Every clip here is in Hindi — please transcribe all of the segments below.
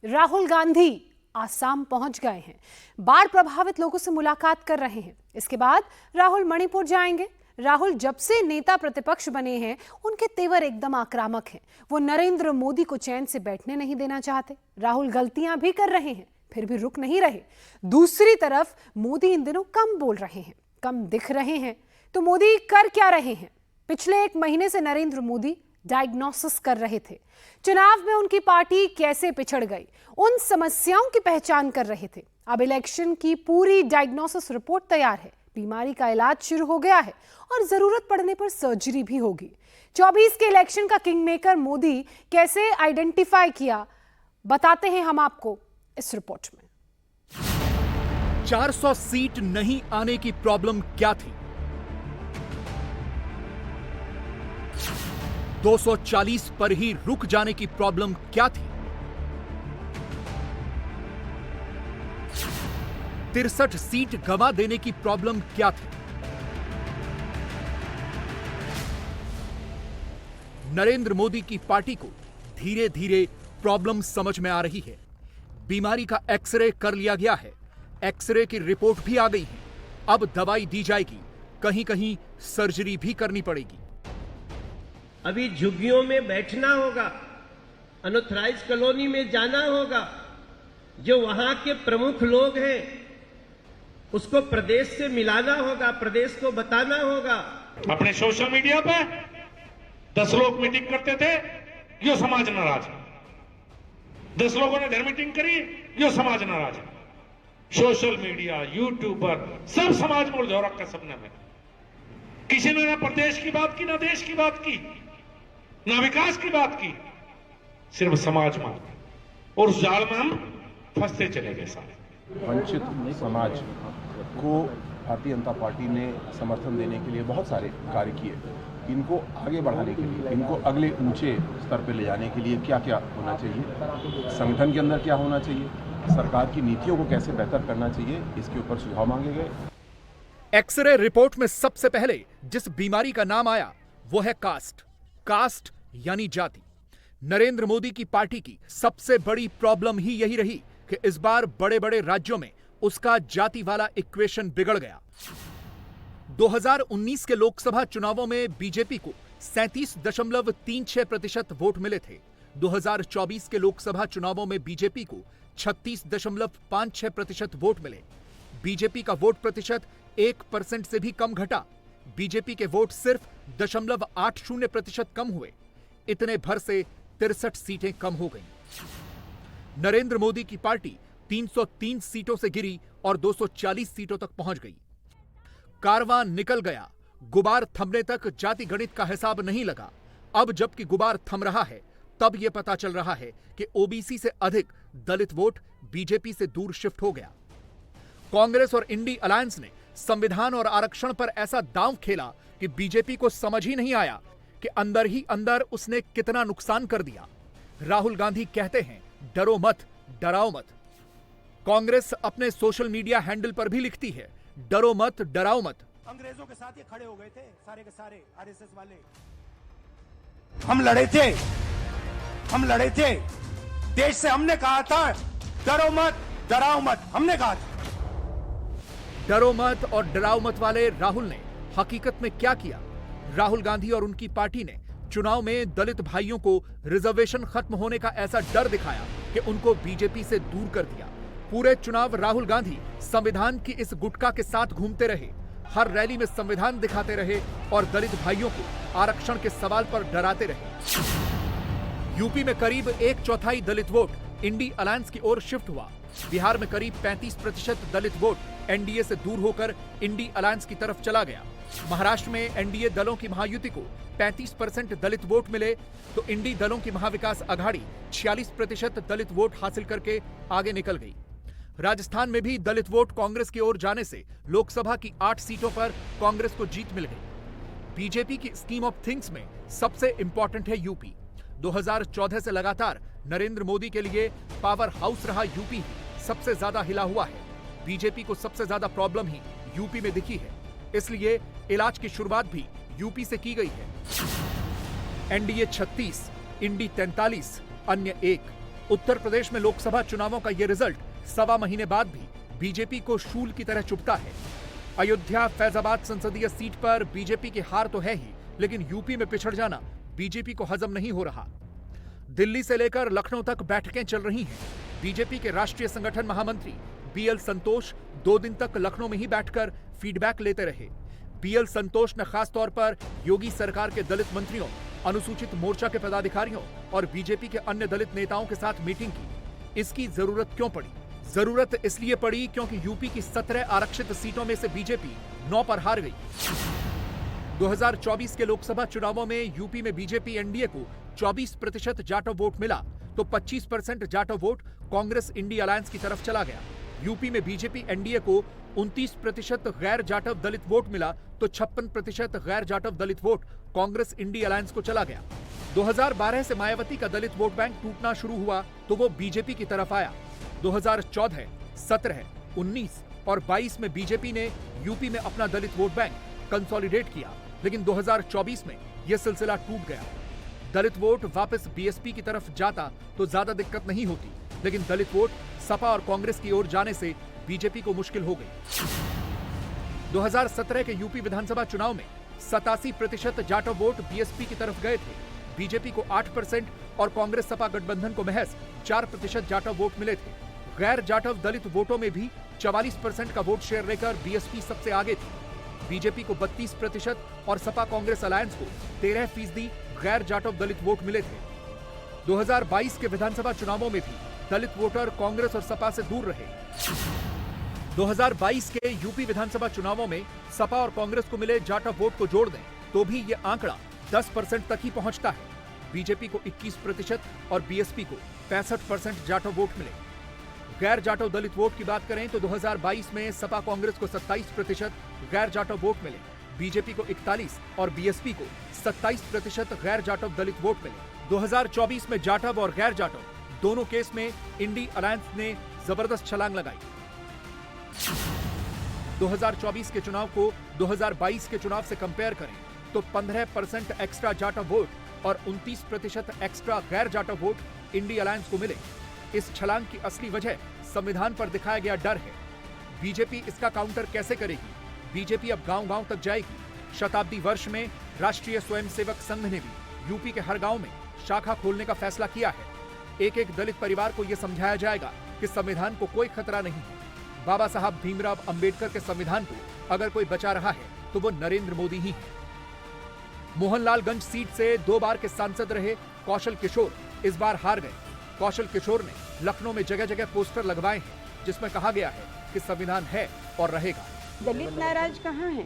राहुल गांधी आसाम पहुंच गए हैं। बाढ़ प्रभावित लोगों से मुलाकात कर रहे हैं। इसके बाद राहुल मणिपुर जाएंगे। राहुल जब से नेता प्रतिपक्ष बने हैं, उनके तेवर एकदम आक्रामक हैं। वो नरेंद्र मोदी को चैन से बैठने नहीं देना चाहते। राहुल गलतियां भी कर रहे हैं, फिर भी रुक नहीं रहे। दूसरी तरफ मोदी इन दिनों कम बोल रहे हैं, कम दिख रहे हैं। तो मोदी कर क्या रहे हैं? पिछले 1 महीने से नरेंद्र मोदी डायग्नोसिस कर रहे थे। चुनाव में उनकी पार्टी कैसे पिछड़ गई, उन समस्याओं की पहचान कर रहे थे। अब इलेक्शन की पूरी डायग्नोसिस रिपोर्ट तैयार है। बीमारी का इलाज शुरू हो गया है और जरूरत पड़ने पर सर्जरी भी होगी। 24 के इलेक्शन का किंगमेकर मोदी कैसे आइडेंटिफाई किया, बताते हैं हम आपको इस रिपोर्ट में। 400 सीट नहीं आने की प्रॉब्लम क्या थी? 240 पर ही रुक जाने की प्रॉब्लम क्या थी? 63 सीट गंवा देने की प्रॉब्लम क्या थी? नरेंद्र मोदी की पार्टी को धीरे धीरे प्रॉब्लम समझ में आ रही है। बीमारी का एक्सरे कर लिया गया है, एक्सरे की रिपोर्ट भी आ गई है। अब दवाई दी जाएगी, कहीं कहीं सर्जरी भी करनी पड़ेगी। अभी झुग्गियों में बैठना होगा, अनऑथराइज कॉलोनी में जाना होगा। जो वहां के प्रमुख लोग हैं उसको प्रदेश से मिलाना होगा, प्रदेश को बताना होगा। अपने सोशल मीडिया पे 10 लोग मीटिंग करते थे, यो समाज नाराज है। 10 लोगों ने इधर मीटिंग करी, यो समाज नाराज है। सोशल मीडिया, यूट्यूबर, सब समाज में उलझा रखा सबने में। किसी ने ना प्रदेश की बात की, ना देश की बात की, ना विकास की बात की, सिर्फ समाज में। और उस जाल में हम फंसते चले गए सारे। वंचित समाज को भारतीय जनता पार्टी ने समर्थन देने के लिए बहुत सारे कार्य किए। इनको आगे बढ़ाने के लिए, इनको अगले ऊंचे स्तर पर ले जाने के लिए क्या क्या होना चाहिए, संगठन के अंदर क्या होना चाहिए, सरकार की नीतियों को कैसे बेहतर करना चाहिए, इसके ऊपर सुझाव मांगे गए। एक्सरे रिपोर्ट में सबसे पहले जिस बीमारी का नाम आया वो है कास्ट यानी जाति। नरेंद्र मोदी की पार्टी की सबसे बड़ी प्रॉब्लम ही यही रही कि इस बार बड़े बड़े राज्यों में उसका जाति वाला इक्वेशन बिगड़ गया। 2019 के लोकसभा चुनावों में बीजेपी को 37.36% वोट मिले थे। 2024 के लोकसभा चुनावों में बीजेपी को 36.56% वोट मिले। बीजेपी का वोट प्रतिशत 1% से भी कम घटा। बीजेपी के वोट सिर्फ 0.80% कम हुए। इतने भर से 63 सीटें कम हो गईं। नरेंद्र मोदी की पार्टी 303 सीटों से गिरी और 240 सीटों तक पहुंच गई। कारवां निकल गया, गुबार थमने तक जाति गणित का हिसाब नहीं लगा। अब जबकि गुबार थम रहा है, तब यह पता चल रहा है कि ओबीसी से अधिक दलित वोट बीजेपी से दूर शिफ्ट हो गया। कांग्रेस और इंडी अलायंस ने संविधान और आरक्षण पर ऐसा दांव खेला कि बीजेपी को समझ ही नहीं आया कि अंदर ही अंदर उसने कितना नुकसान कर दिया। राहुल गांधी कहते हैं, डरो मत, डराओ मत। कांग्रेस अपने सोशल मीडिया हैंडल पर भी लिखती है, डरो मत, डराओ मत। अंग्रेजों के साथ ये खड़े हो गए थे सारे के सारे आरएसएस वाले। हम लड़े थे देश से। हमने कहा था डरो मत, डराओ मत, हमने कहा था। डरो मत और डराओ मत वाले राहुल ने हकीकत में क्या किया? राहुल गांधी और उनकी पार्टी ने चुनाव में दलित भाइयों को रिजर्वेशन खत्म होने का ऐसा डर दिखाया कि उनको बीजेपी से दूर कर दिया। पूरे चुनाव राहुल गांधी संविधान की इस गुटका के साथ घूमते रहे, हर रैली में संविधान दिखाते रहे और दलित भाइयों को आरक्षण के सवाल पर डराते रहे। यूपी में करीब 1/4 दलित वोट इंडी अलायंस की ओर शिफ्ट हुआ। बिहार में करीब 35% दलित वोट एनडीए से दूर होकर इंडी अलायंस की तरफ चला गया। महाराष्ट्र में एनडीए दलों की महायुति को 35% दलित वोट मिले तो इंडी दलों की महाविकास अघाड़ी 46% दलित वोट हासिल करके आगे निकल गई। राजस्थान में भी दलित वोट कांग्रेस की ओर जाने से लोकसभा की 8 सीटों पर कांग्रेस को जीत मिल गई। बीजेपी की स्कीम ऑफ थिंग्स में सबसे इंपॉर्टेंट है यूपी। 2014 से लगातार नरेंद्र मोदी के लिए पावर हाउस रहा यूपी सबसे ज्यादा हिला हुआ है। बीजेपी को सबसे ज्यादा प्रॉब्लम ही यूपी में दिखी है, इसलिए इलाज की शुरुआत भी यूपी से की गई है। एनडीए 36, इंडी 43, अन्य 1। उत्तर प्रदेश में लोकसभा चुनावों का ये रिजल्ट 1.25 महीने बाद भी बीजेपी को शूल की तरह चुभता है। अयोध्या फैजाबाद संसदीय सीट पर बीजेपी की हार तो है ही, लेकिन यूपी में पिछड़ जाना बीजेपी को हजम नहीं हो रहा। दिल्ली से लेकर लखनऊ तक बैठकें चल रही हैं। बीजेपी के राष्ट्रीय संगठन महामंत्री बीएल संतोष 2 दिन तक लखनऊ में ही बैठकर फीडबैक लेते रहे। बीएल संतोष ने खास तौर पर योगी सरकार के दलित मंत्रियों, अनुसूचित मोर्चा के पदाधिकारियों और बीजेपी के अन्य दलित नेताओं के साथ मीटिंग की। इसकी जरूरत क्यों पड़ी? जरूरत इसलिए पड़ी क्योंकि यूपी की 17 आरक्षित सीटों में से बीजेपी 9 पर हार गई। 2024 के लोकसभा चुनावों में यूपी में बीजेपी एनडीए को 24% जाटव वोट मिला तो 25% Jatav vote Congress INDI alliance की तरफ चला गया। यूपी में बीजेपी एनडीए को 29% गैर जाटव दलित वोट मिला तो 56% गैर जाटव दलित वोट कांग्रेस इंडी अलायंस को चला गया। 2012 से मायावती का दलित वोट बैंक टूटना शुरू हुआ तो वो बीजेपी की तरफ आया। 2014, 17, 19 और 22 में बीजेपी ने यूपी में अपना दलित वोट बैंक कंसोलिडेट किया, लेकिन 2024 में यह सिलसिला टूट गया। दलित वोट वापस बीएसपी की तरफ जाता तो ज्यादा दिक्कत नहीं होती, लेकिन दलित वोट सपा और कांग्रेस की ओर जाने से बीजेपी को मुश्किल हो गई। 2017 के यूपी विधानसभा चुनाव में 87% जाटव वोट बीएसपी की तरफ गए थे। बीजेपी को 8% और कांग्रेस सपा गठबंधन को महज 4% जाटव वोट मिले थे। गैर जाटव दलित वोटों में भी 44% का वोट शेयर लेकर बीएसपी सबसे आगे थी। बीजेपी को 32% और सपा कांग्रेस अलायंस को 13% गैर जाटव दलित वोट मिले थे। 2022 के विधानसभा चुनावों में भी दलित वोटर कांग्रेस और सपा से दूर रहे। 2022 के यूपी विधानसभा चुनावों में सपा और कांग्रेस को मिले जाटव वोट को जोड़ दें तो भी यह आंकड़ा 10% तक ही पहुंचता है। बीजेपी को 21% और बीएसपी को 65% जाटव वोट मिले। गैर जाटव दलित वोट की बात करें तो 2022 में सपा कांग्रेस को 27% गैर जाटव वोट मिले, बीजेपी को 41 और बीएसपी को 27% गैर जाटव दलित वोट मिले। 2024 में जाटव और गैर जाटव दोनों केस में इंडी अलायंस ने जबरदस्त छलांग लगाई। 2024 के चुनाव को 2022 के चुनाव से कंपेयर करें तो 15% एक्स्ट्रा जाटव वोट और 29% एक्स्ट्रा गैर जाटव वोट इंडी अलायंस को मिले। इस छलांग की असली वजह संविधान पर दिखाया गया डर है। बीजेपी इसका काउंटर कैसे करेगी? बीजेपी अब गांव-गांव तक जाएगी। शताब्दी वर्ष में राष्ट्रीय स्वयंसेवक संघ ने भी यूपी के हर गांव में शाखा खोलने का फैसला किया है। एक-एक दलित परिवार को यह समझाया जाएगा कि संविधान को कोई खतरा नहीं है। बाबा साहब भीमराव अंबेडकर के संविधान को अगर कोई बचा रहा है तो वो नरेंद्र मोदी ही है। मोहनलालगंज सीट से 2 बार के सांसद रहे कौशल किशोर इस बार हार गए। कौशल किशोर ने लखनऊ में जगह जगह पोस्टर लगवाए हैं जिसमें कहा गया है कि संविधान है और रहेगा। दलित नाराज कहाँ है?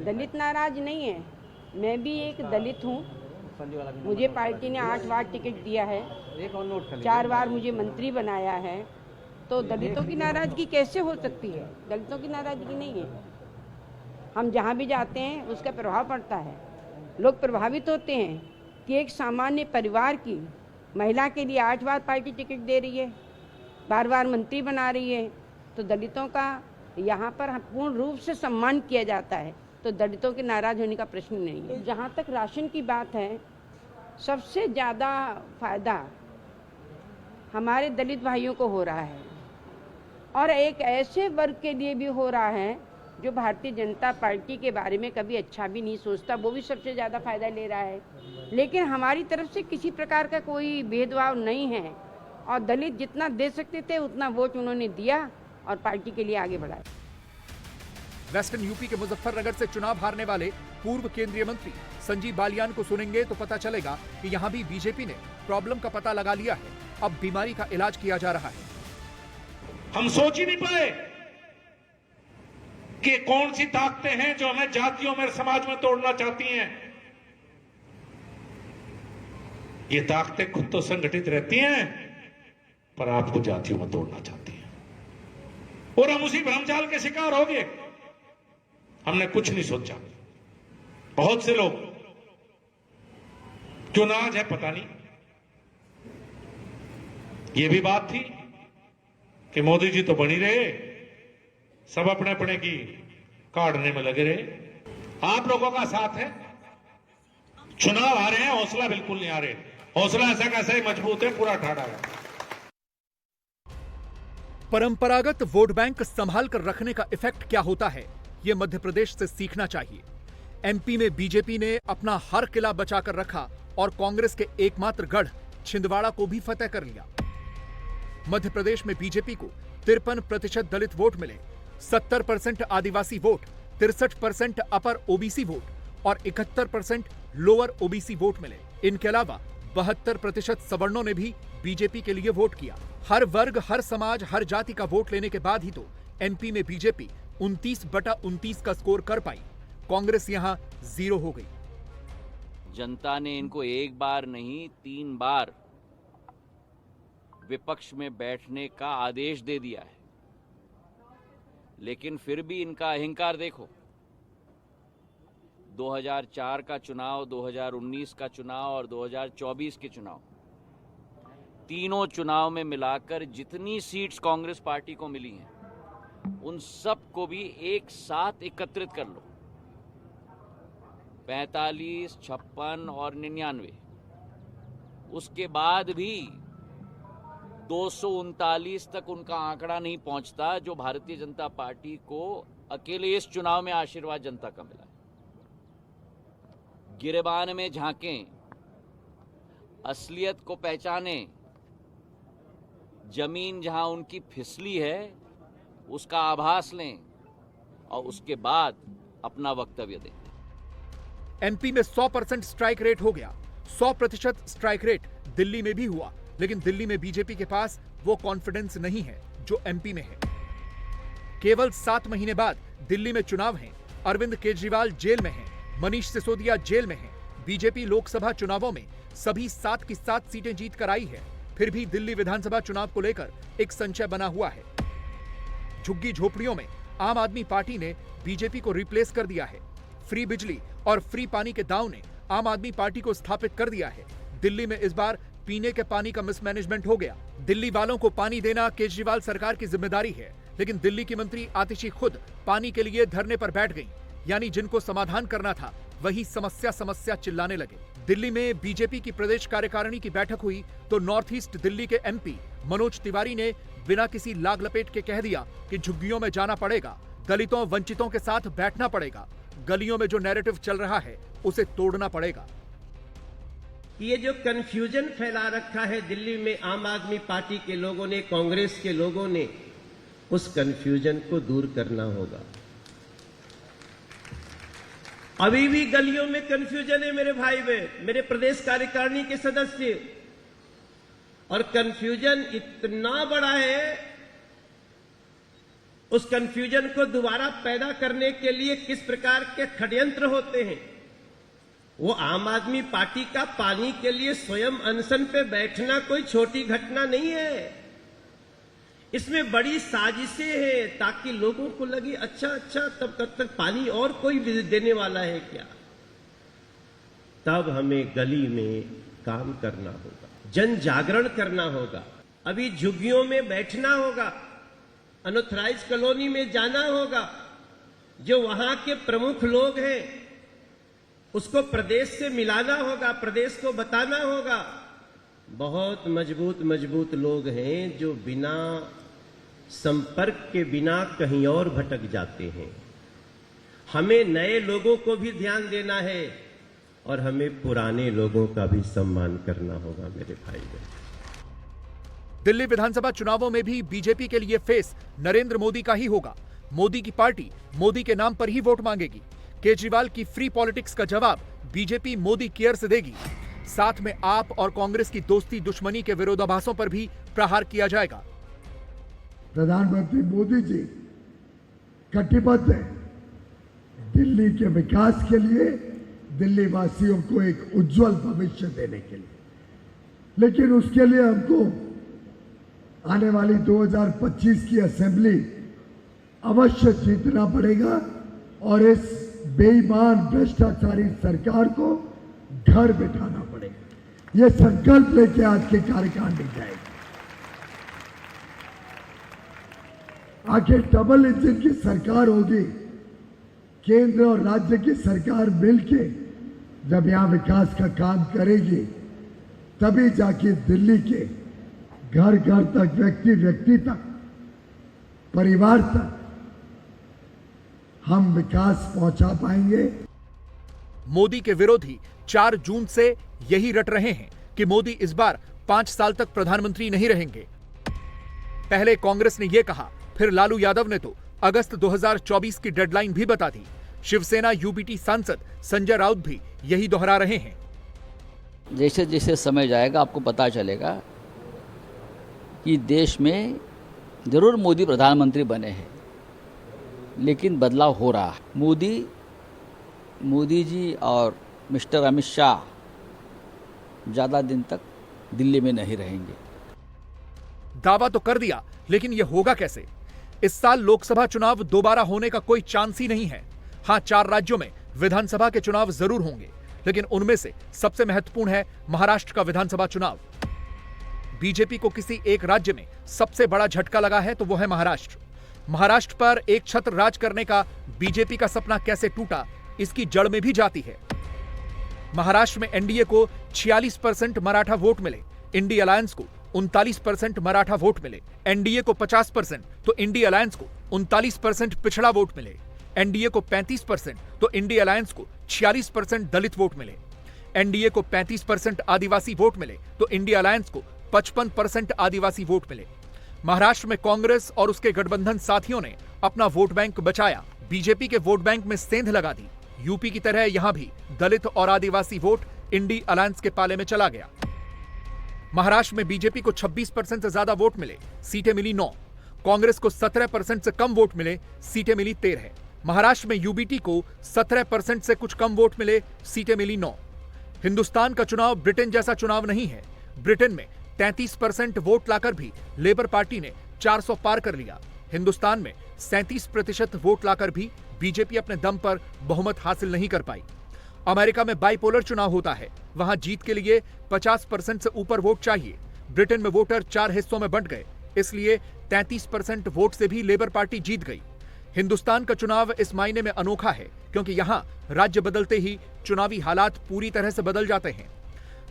दलित नाराज नहीं है। मैं भी एक दलित हूँ। मुझे पार्टी ने 8 बार टिकट दिया है, 4 बार मुझे मंत्री बनाया है, तो दलितों की नाराजगी कैसे हो सकती है? दलितों की नाराजगी नहीं है। हम जहाँ भी जाते हैं उसका प्रभाव पड़ता है। लोग प्रभावित होते हैं कि एक सामान्य परिवार की महिला के लिए 8 बार पार्टी टिकट दे रही है, बार-बार मंत्री बना रही है, तो दलितों का यहाँ पर पूर्ण रूप से सम्मान किया जाता है, तो दलितों के नाराज होने का प्रश्न नहीं है। जहाँ तक राशन की बात है, सबसे ज़्यादा फायदा हमारे दलित भाइयों को हो रहा है और एक ऐसे वर्ग के लिए भी हो रहा है जो भारतीय जनता पार्टी के बारे में कभी अच्छा भी नहीं सोचता, वो भी सबसे ज़्यादा फायदा ले रहा है। लेकिन हमारी तरफ से किसी प्रकार का कोई भेदभाव नहीं है और दलित जितना दे सकते थे उतना वोट उन्होंने दिया और पार्टी के लिए आगे बढ़ाया। वेस्टर्न यूपी के मुजफ्फरनगर से चुनाव हारने वाले पूर्व केंद्रीय मंत्री संजीव बालियान को सुनेंगे तो पता चलेगा कि यहाँ भी बीजेपी ने प्रॉब्लम का पता लगा लिया है। अब बीमारी का इलाज किया जा रहा है। हम सोच ही नहीं पाए कि कौन सी ताकतें हैं जो हमें जातियों में, समाज में तोड़ना चाहती हैं। ये ताकतें खुद तो संगठित रहती हैं पर आपको जातियों में तोड़ना चाहती हैं और हम उसी भ्रमजाल के शिकार हो गए। हमने कुछ नहीं सोचा। बहुत से लोग क्यों नाराज है पता नहीं। ये भी बात थी कि मोदी जी तो बनी रहे, सब अपने अपने की काटने में लगे रहे। आप लोगों का साथ है। चुनाव आ रहे हैं, हौसला बिल्कुल नहीं आ रहे। हौसला ऐसा कैसा ही मजबूत है, पूरा ठाड़ा है। परंपरागत वोट बैंक संभाल कर रखने का इफेक्ट क्या होता है, ये मध्य प्रदेश से सीखना चाहिए। एमपी में बीजेपी ने अपना हर किला बचाकर रखा और कांग्रेस के एकमात्र गढ़ छिंदवाड़ा को भी फतेह कर लिया। मध्य प्रदेश में बीजेपी को 53% दलित वोट मिले, 70% आदिवासी वोट, 63% अपर ओबीसी वोट और 71% लोअर ओबीसी वोट मिले। इनके अलावा 72% सवर्णों ने भी बीजेपी के लिए वोट किया। हर वर्ग, हर समाज, हर जाति का वोट लेने के बाद ही तो एमपी में बीजेपी 29/29 का स्कोर कर पाई। कांग्रेस यहां 0 हो गई। जनता ने इनको एक बार नहीं 3 बार विपक्ष में बैठने का आदेश दे दिया है, लेकिन फिर भी इनका अहंकार देखो। 2004 का चुनाव, 2019 का चुनाव और 2024 के चुनाव, तीनों चुनाव में मिलाकर जितनी सीट्स कांग्रेस पार्टी को मिली हैं, उन सब को भी एक साथ एकत्रित कर लो, 45, 56 और 99। उसके बाद भी 239 तक उनका आंकड़ा नहीं पहुंचता, जो भारतीय जनता पार्टी को अकेले इस चुनाव में आशीर्वाद जनता का मिला। गिरेबान में झांकें, असलियत को पहचानें, जमीन जहां उनकी फिसली है उसका आभास लें और उसके बाद अपना वक्तव्य दें। एमपी में 100% स्ट्राइक रेट हो गया। 100% स्ट्राइक रेट दिल्ली में भी हुआ, लेकिन दिल्ली में बीजेपी के पास वो कॉन्फिडेंस नहीं है जो एमपी में है। केवल 7 महीने बाद दिल्ली में चुनाव हैं। अरविंद केजरीवाल जेल में हैं, मनीष सिसोदिया जेल में हैं। बीजेपी लोकसभा चुनावों में सभी 7 की 7 सीटें जीत कर आई है, फिर भी दिल्ली विधानसभा चुनाव को लेकर एक संशय बना हुआ है। झुग्गी झोपड़ियों में आम आदमी पार्टी ने बीजेपी को रिप्लेस कर दिया है। फ्री बिजली और फ्री पानी के दांव ने आम आदमी पार्टी को स्थापित कर दिया है। दिल्ली में इस बार पीने के पानी का मिसमैनेजमेंट हो गया। दिल्ली वालों को पानी देना केजरीवाल सरकार की जिम्मेदारी है, लेकिन दिल्ली की मंत्री आतिशी खुद पानी के लिए धरने पर बैठ गई। यानी जिनको समाधान करना था वही समस्या चिल्लाने लगे। दिल्ली में बीजेपी की प्रदेश कार्यकारिणी की बैठक हुई तो नॉर्थ ईस्ट दिल्ली के एमपी मनोज तिवारी ने बिना किसी लाग लपेट के कह दिया कि झुग्गियों में जाना पड़ेगा, दलितों वंचितों के साथ बैठना पड़ेगा, गलियों में जो नैरेटिव चल रहा है उसे तोड़ना पड़ेगा। ये जो कंफ्यूजन फैला रखा है दिल्ली में आम आदमी पार्टी के लोगों ने, कांग्रेस के लोगों ने, उस कंफ्यूजन को दूर करना होगा। अभी भी गलियों में कंफ्यूजन है मेरे भाई बहन, मेरे प्रदेश कार्यकारिणी के सदस्य, और कंफ्यूजन इतना बड़ा है, उस कंफ्यूजन को दोबारा पैदा करने के लिए किस प्रकार के षड्यंत्र होते हैं। वो आम आदमी पार्टी का पानी के लिए स्वयं अनशन पे बैठना कोई छोटी घटना नहीं है। इसमें बड़ी साजिशें हैं ताकि लोगों को लगे अच्छा तब तक पानी और कोई देने वाला है क्या। तब हमें गली में काम करना होगा, जन जागरण करना होगा। अभी झुग्गियों में बैठना होगा, अनऑथराइज कॉलोनी में जाना होगा। जो वहां के प्रमुख लोग हैं उसको प्रदेश से मिलाना होगा, प्रदेश को बताना होगा। बहुत मजबूत लोग हैं जो बिना संपर्क के बिना कहीं और भटक जाते हैं। हमें नए लोगों को भी ध्यान देना है और हमें पुराने लोगों का भी सम्मान करना होगा मेरे भाई बहन। दिल्ली विधानसभा चुनावों में भी बीजेपी के लिए फेस नरेंद्र मोदी का ही होगा। मोदी की पार्टी मोदी के नाम पर ही वोट मांगेगी। केजरीवाल की फ्री पॉलिटिक्स का जवाब बीजेपी मोदी केयर से देगी। साथ में आप और कांग्रेस की दोस्ती दुश्मनी के विरोधाभासों पर भी प्रहार किया जाएगा। प्रधानमंत्री मोदी जी कटिबद्ध है दिल्ली के विकास के लिए, दिल्ली वासियों को एक उज्जवल भविष्य देने के लिए। लेकिन उसके लिए हमको आने वाली 2025 की असेंबली अवश्य जीतना पड़ेगा और इस बेईमान भ्रष्टाचारी सरकार को घर बिठाना पड़ेगा। यह संकल्प लेके आज के कार्यकारिणी जाएगी। आखिर डबल इंजन की सरकार होगी, केंद्र और राज्य की सरकार मिलके जब यहां विकास का काम करेगी तभी जाके दिल्ली के घर घर तक, व्यक्ति व्यक्ति तक, परिवार तक हम विकास पहुंचा पाएंगे। मोदी के विरोधी 4 जून से यही रट रहे हैं कि मोदी इस बार 5 साल तक प्रधानमंत्री नहीं रहेंगे। पहले कांग्रेस ने यह कहा, फिर लालू यादव ने तो अगस्त 2024 की डेडलाइन भी बता दी। शिवसेना यूबीटी सांसद संजय राउत भी यही दोहरा रहे हैं। जैसे जैसे समय जाएगा आपको पता चलेगा कि देश में जरूर मोदी प्रधानमंत्री बने हैं, लेकिन बदलाव हो रहा है। मोदी जी और मिस्टर अमित शाह ज़्यादा दिन तक दिल्ली में नहीं रहेंगे। दावा तो कर दिया, लेकिन यह होगा कैसे? इस साल लोकसभा चुनाव दोबारा होने का कोई चांस ही नहीं है। हां, 4 राज्यों में विधानसभा के चुनाव जरूर होंगे, लेकिन उनमें से सबसे महत्वपूर्ण है महाराष्ट्र का विधानसभा चुनाव। बीजेपी को किसी एक राज्य में सबसे बड़ा झटका लगा है तो वो है महाराष्ट्र। महाराष्ट्र पर एक छत्र राज करने का बीजेपी का सपना कैसे टूटा, इसकी जड़ में भी जाती है। महाराष्ट्र में एनडीए को 46% मराठा वोट मिले, इंडी अलायंस को 39% मराठा वोट मिले। एनडीए को 50% तो इंडी अलायंस को 39% पिछड़ा वोट मिले। एनडीए को 35% तो इंडी अलायंस को 46% दलित वोट मिले। एनडीए को 35% आदिवासी वोट मिले तो इंडी अलायंस को 55% आदिवासी वोट मिले। महाराष्ट्र में कांग्रेस और उसके गठबंधन साथियों ने अपना वोट बैंक बचाया, बीजेपी के वोट बैंक में सेंध लगा दी। यूपी की तरह यहां भी दलित और आदिवासी वोट इंडी अलायंस के पाले में चला गया। महाराष्ट्र में बीजेपी को 26% से ज्यादा वोट मिले, सीटें मिली 9। कांग्रेस को 17% से कम वोट मिले, सीटें मिली 13। महाराष्ट्र में यूबीटी को 17% से कुछ कम वोट मिले, सीटें मिली 9। हिंदुस्तान का चुनाव ब्रिटेन जैसा चुनाव नहीं है। ब्रिटेन में 33% वोट लाकर भी लेबर पार्टी ने 400 पार कर लिया। हिंदुस्तान में 37% वोट लाकर भी बीजेपी अपने दम पर बहुमत हासिल नहीं कर पाई। अमेरिका में बाइपोलर चुनाव होता है, वहां जीत के लिए 50% से ऊपर वोट चाहिए। ब्रिटेन में वोटर 4 हिस्सों में बंट गए, इसलिए 33% वोट से भी लेबर पार्टी जीत गई। हिंदुस्तान का चुनाव इस मायने में अनोखा है क्योंकि यहां राज्य बदलते ही चुनावी हालात पूरी तरह से बदल जाते हैं।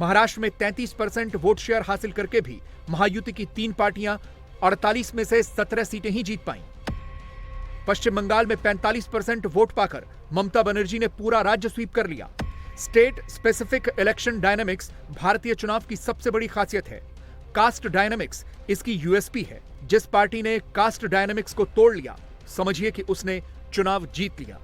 महाराष्ट्र में 33% वोट शेयर हासिल करके भी महायुति की 3 पार्टियां 48 में से 17 सीटें ही जीत पाईं। पश्चिम बंगाल में 45% वोट पाकर ममता बनर्जी ने पूरा राज्य स्वीप कर लिया। स्टेट स्पेसिफिक इलेक्शन डायनामिक्स भारतीय चुनाव की सबसे बड़ी खासियत है। कास्ट डायनामिक्स इसकी यूएसपी है। जिस पार्टी ने कास्ट डायनामिक्स को तोड़ लिया, समझिए कि उसने चुनाव जीत लिया।